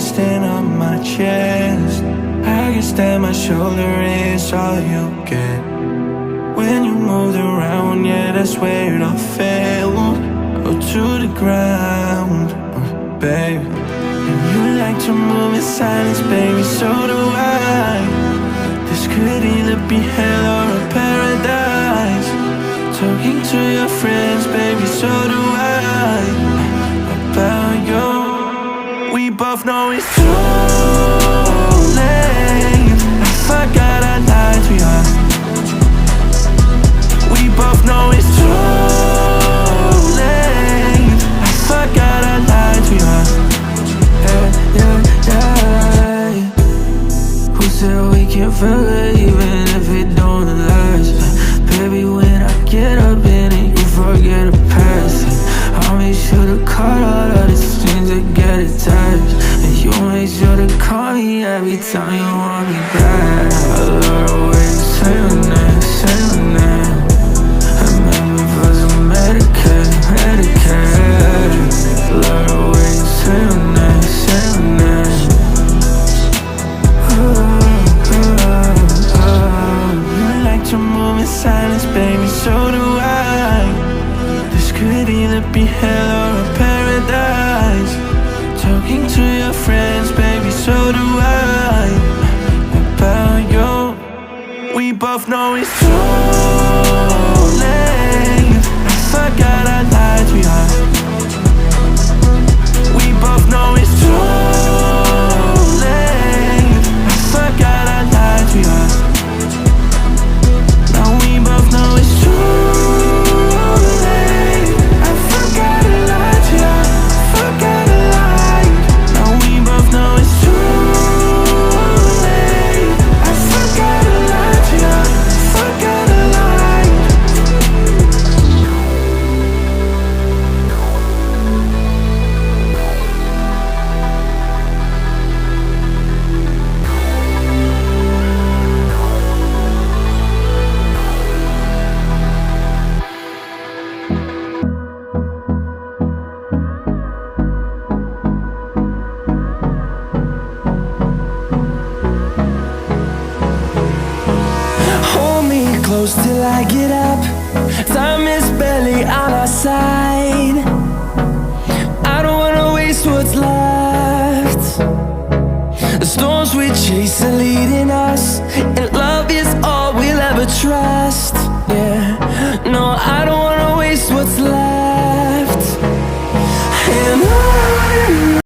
resting on my chest. I guess that my shoulder is all you get. When you moved around, yeah, that's where it all fell. Oh, to the ground, baby. And you like to move in silence, baby, so do I. This could either be hell or a paradise. Talking to your friends, baby, so do I. About you, we both know it's too late. I forgot I lied to you. We both know it's too late. I forgot I lied to you. Yeah. Who said we can't forget even if it don't last? Baby, when I get up in it, you forget the past. I'll make sure to cut all of the strings that get attached. And you make sure to call me every time you want me back. I love the way you say your name, say your name. I remember for some Medicaid. Love the way you say your name, say your name. You like to move in silence, baby, so do I. This could either be hell or a paradise. Talking to your friends, baby, so do I. About you, we both know it's too late. I forgot I lied to you. We both know it's too late. I forgot I lied to you. Now we both know it's too late. I forgot I lied to you. Forgot I lied. Now we both know it's too late. I forgot I lied to you. Forgot I lied. Hold me close till I get up. Time is barely on our side. I don't wanna waste what's left. The storms we chase are leading us, and love is all we'll ever trust. Yeah, no,